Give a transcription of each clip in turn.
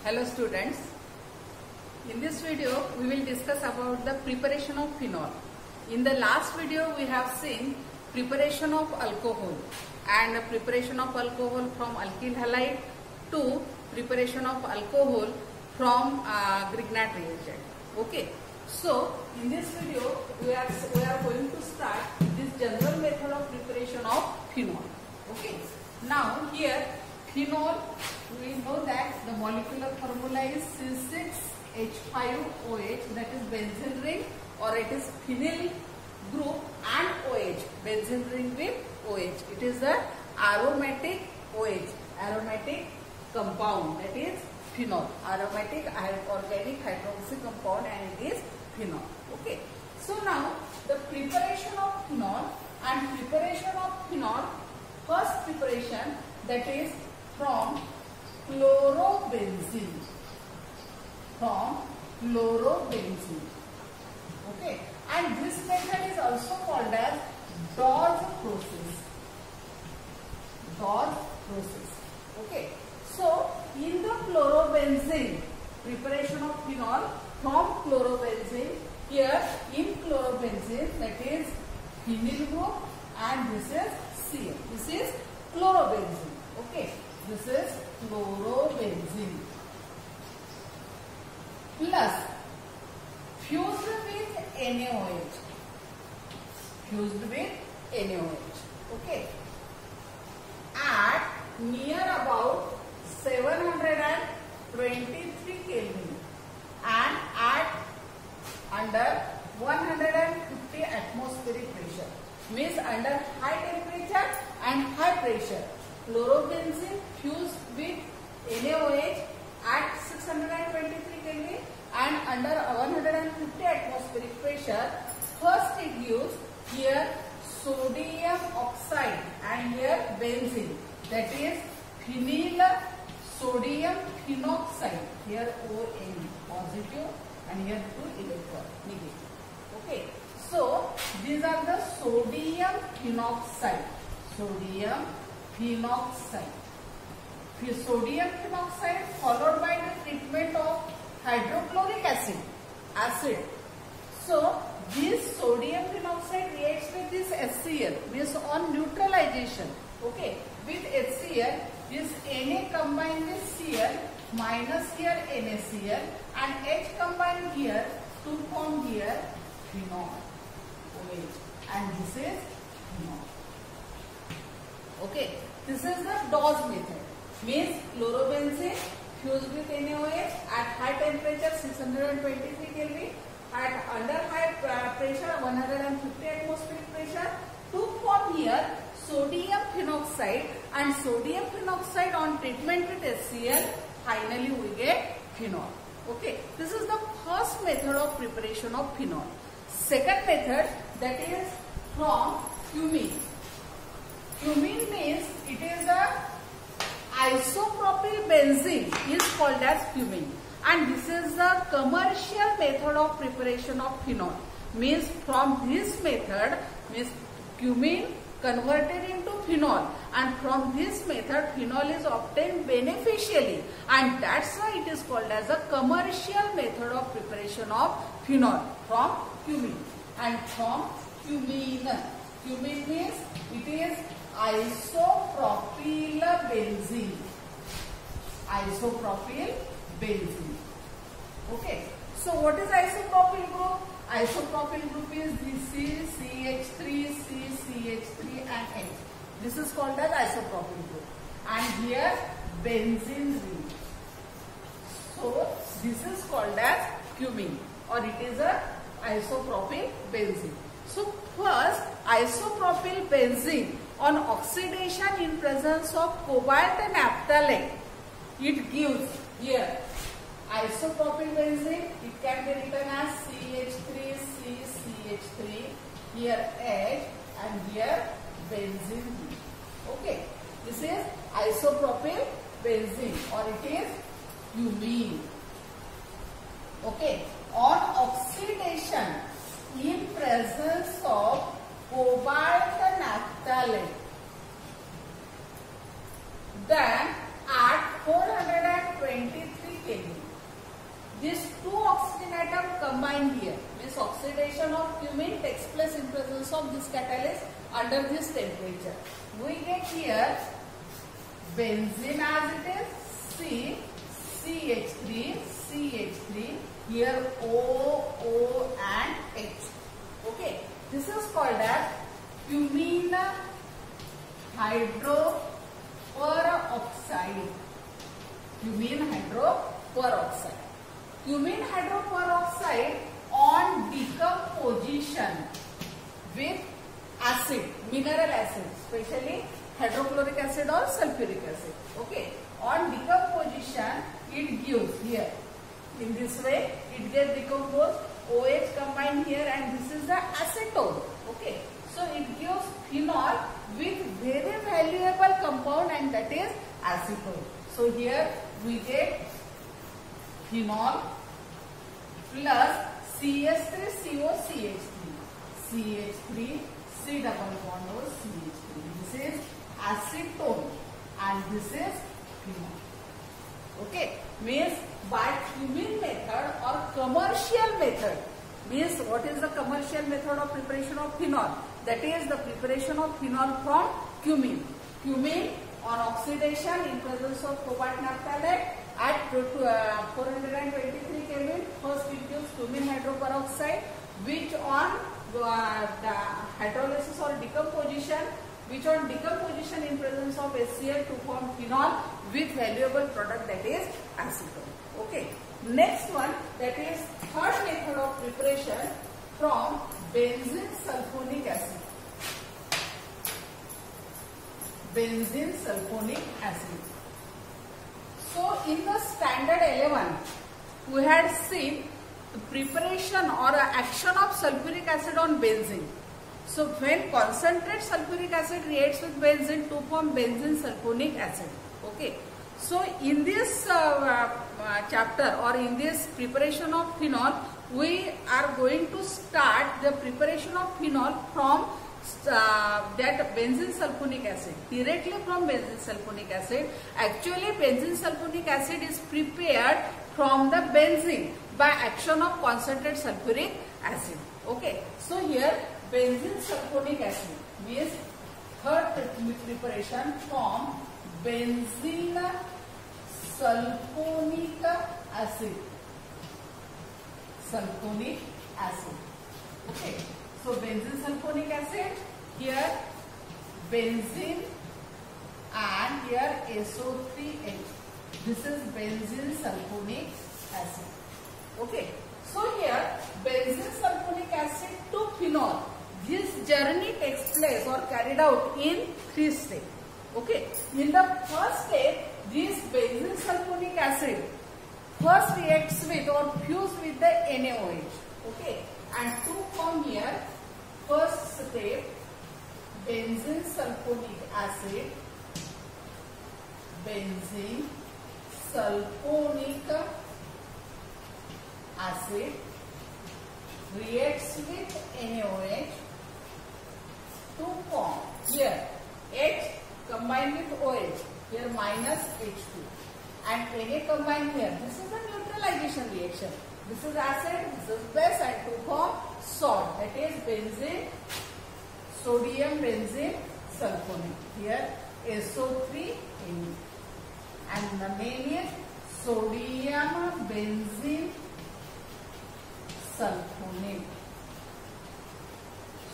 Hello students, in this video we will discuss about the preparation of phenol. In the last video we have seen preparation of alcohol and preparation of alcohol from alkyl halide to preparation of alcohol from Grignard reagent. Okay, so in this video we are going to start this general method of preparation of phenol. Okay, now here phenol, we know that the molecular formula is C6H5OH, that is benzene ring, or it is phenyl group and OH, benzene ring with OH. It is the aromatic OH, aromatic compound, that is phenol, aromatic organic hydroxy compound, and it is phenol. Okay, so now the preparation of phenol and preparation of phenol, first preparation, that is from chlorobenzene, okay, and this method is also called as Dodge process, okay. So in the chlorobenzene, preparation of phenol from chlorobenzene, here in chlorobenzene, that is phenyl group, and this is Cl, this is chlorobenzene, okay. This is chlorobenzene plus fused with NaOH, okay, at near about 723 Kelvin and at under 150 atmospheric pressure, means under high temperature and high pressure. Chlorobenzene fused with NaOH at 623 Kelvin and under 150 atmospheric pressure. First it gives here sodium oxide and here benzene, that is phenyl sodium phenoxide, here ON positive and here 2 electron negative. Okay, so these are the sodium phenoxide, sodium phenoxide followed by the treatment of hydrochloric acid. So this sodium phenoxide reacts with this HCl, means on neutralization, okay, with HCl, this Na combined with Cl minus here NaCl and H combined here to form here phenol OH, and this is phenol. Okay, this is the Dodge method, means chlorobenzene fused with NaOH at high temperature 623 Kelvin, at under high pressure 150 atmospheric pressure, to form here sodium phenoxide, and sodium phenoxide on treatment with HCl, finally we get phenol. Okay, this is the first method of preparation of phenol. Second method, that is from cumene. Cumene means it is a isopropyl benzene is called as cumene, and this is the commercial method of preparation of phenol, means from this method, means cumene converted into phenol, and from this method phenol is obtained beneficially, and that's why it is called as a commercial method of preparation of phenol from cumene. And from cumene means it is isopropyl benzene, okay. So what is isopropyl group? Isopropyl group is this is CH3, CCH3 and H. This is called as isopropyl group, and here benzene ring. So this is called as cumene, or it is a isopropyl benzene. So first, isopropyl benzene on oxidation in presence of cobalt and naphthalate, it gives here isopropyl benzene. It can be written as CH3, CCH3, here H, and here benzene. Okay, this is isopropyl benzene, or it is cumene. Okay, on oxidation in presence of cobalt and naphthalate, then at 423 Kelvin, oxidation of cumene takes place in presence of this catalyst under this temperature. We get here benzene as it is, C, CH3, CH3, here O and H. Okay, this is called as cumene hydroperoxide. Cumene hydroperoxide. Cumene hydroperoxide on decomposition with acid, mineral acid, especially hydrochloric acid or sulfuric acid. Okay, on decomposition it gives here in this way, it gets decomposed, OH combined here, and this is the acetone. Okay, so it gives phenol with very valuable compound, and that is acetone. So here we get phenol plus CH3COCH3, CH3, C double bond O CH3. This is acetone and this is phenol. Okay, means by cumene method or commercial method, means what is the commercial method of preparation of phenol? That is the preparation of phenol from cumene. Cumene on oxidation in presence of cobalt naphthalate at 423 Kelvin, first it gives cumene hydroperoxide, which on the hydrolysis or decomposition, which on decomposition in presence of HCl to form phenol with valuable product, that is acetone. Okay. Next one, that is third method of preparation from benzene sulfonic acid. Benzene sulfonic acid. So in the standard 11, we had seen the preparation or action of sulfuric acid on benzene. So when concentrate sulfuric acid reacts with benzene to form benzene sulfonic acid. Okay. So in this chapter or in this preparation of phenol, we are going to start the preparation of phenol from that benzene sulfonic acid, directly from benzene sulfonic acid. Actually, benzene sulfonic acid is prepared from the benzene by action of concentrate sulfuric acid. Okay. So here benzene sulfonic acid means third preparation from benzene sulfonic acid. Sulfonic acid. Okay. So benzene sulfonic acid, here benzene and here SO3H. This is benzene sulfonic acid. Okay. So here benzene sulfonic acid to phenol. This journey takes place or carried out in 3 steps. Okay. In the first step, this benzene sulfonic acid first reacts with or fuse with the NaOH. Okay. And to form here, first step, benzene sulfonic acid, benzene sulfonic acid reacts with NaOH to form here H combined with OH, here minus H2, and Na combined here. This is a neutralization reaction. This is acid, this is base, and to form salt, that is benzene, sodium benzene sulfonate. Here SO3Ne, and the name is sodium benzene sulfonate.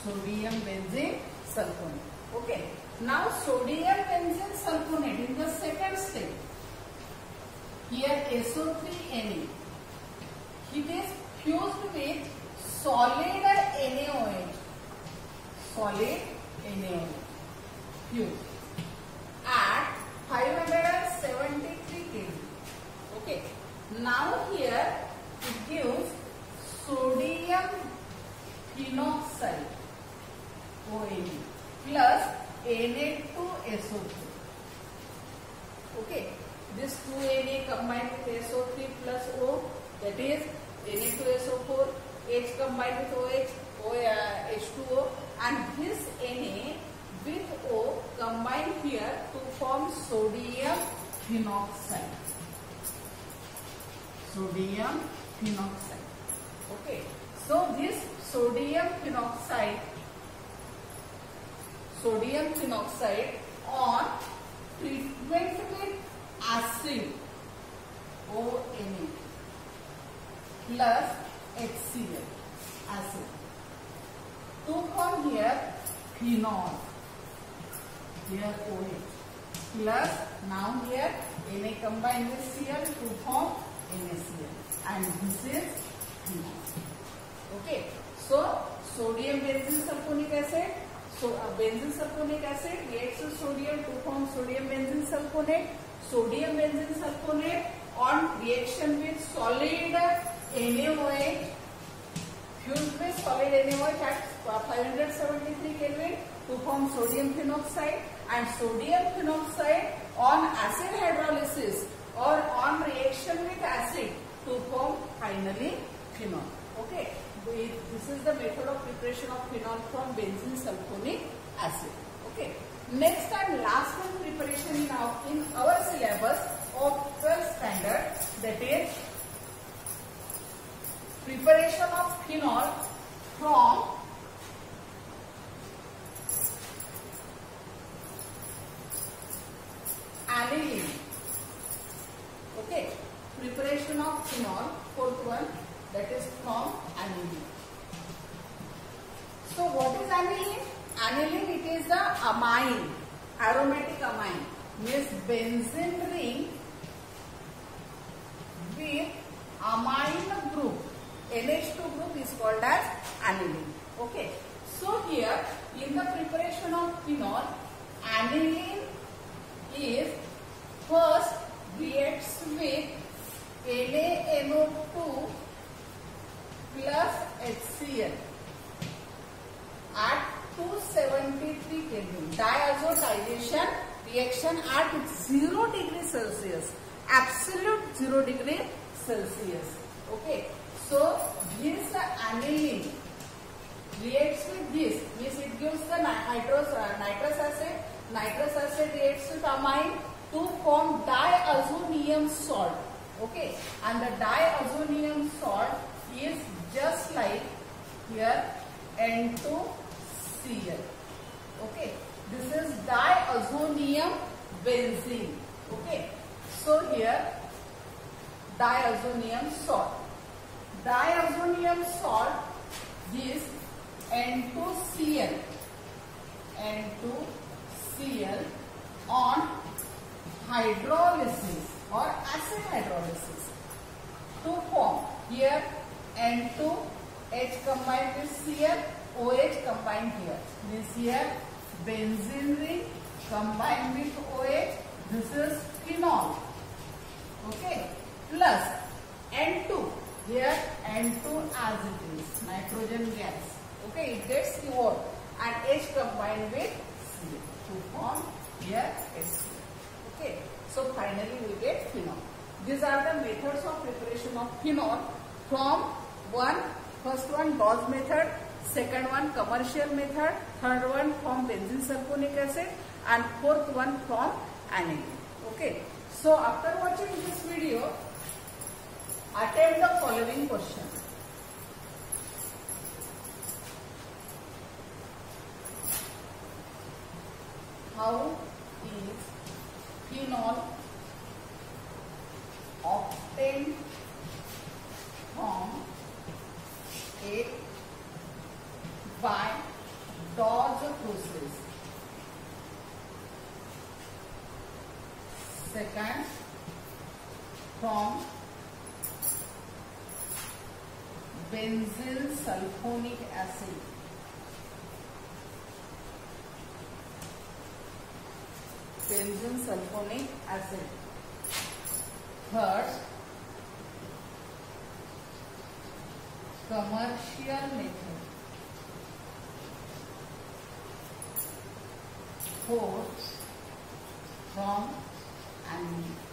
Sodium benzene sulfonate. Okay. Now sodium benzene sulfonate in the second step. Here SO3Ne. It is fused with solid NaOH. Solid NaOH. Fused at 573 kV. Okay. Now here it gives sodium phenoxide ONE plus Na2SO3. Okay. This 2Na combined with SO3 plus O, that is Na2SO4, H combined with OH, H2O, and this Na with O combined here to form sodium phenoxide. Sodium phenoxide. Okay. So this sodium phenoxide on treatment with acid ONA plus HCl acid to form here phenol, here OH plus now here Na combined with Cl to form NaCl, and this is phenol. Okay, so sodium benzene sulfonic acid, benzene sulfonic acid reacts with sodium to form sodium benzene sulfonate. Sodium benzene sulfonate on reaction with solid NaOH, fused with solid NaOH at 573 Kelvin to form sodium phenoxide, and sodium phenoxide on acid hydrolysis or on reaction with acid to form finally phenol. Okay, this is the method of preparation of phenol from benzene sulfonic acid. Okay, next and last one preparation in our syllabus of 12th standard, that is preparation of phenol from aniline. Okay, preparation of phenol, fourth one, that is from aniline. So what is aniline? Aniline, it is the amine, aromatic amine, means benzene ring with amine group, NH2 group is called as aniline. Okay, so here in the preparation of phenol, aniline is first reacts with NaNO2 plus HCl at 273 Kelvin. Diazotization reaction at 0 degree Celsius, absolute 0 degree Celsius. Okay, so this aniline reacts with this, means it gives the nitrous acid. Nitrous acid reacts with amine to form diazonium salt. Okay, and the diazonium salt is just like here N2Cl. Okay, this is diazonium benzene. Okay, so here diazonium salt. Diazonium salt is N2Cl. N2Cl on hydrolysis or acid hydrolysis to form here N2H combined with Cl, OH combined here. This here benzene ring combined with OH. This is phenol. Okay, plus N2. Here N2 as it is, nitrogen gas. Okay, it gets evolved, and H combined with Cl to form here HCl. Okay, so finally we get phenol. These are the methods of preparation of phenol from first one Gauss method, second one commercial method, third one from benzene sulfonic acid, and fourth one from aniline. Okay, so after watching this video, attempt the following question. How is phenol obtained from A by Dawes process? Second, from benzene sulfonic acid. Benzene sulfonic acid. Third, commercial method. Fourth, from aniline.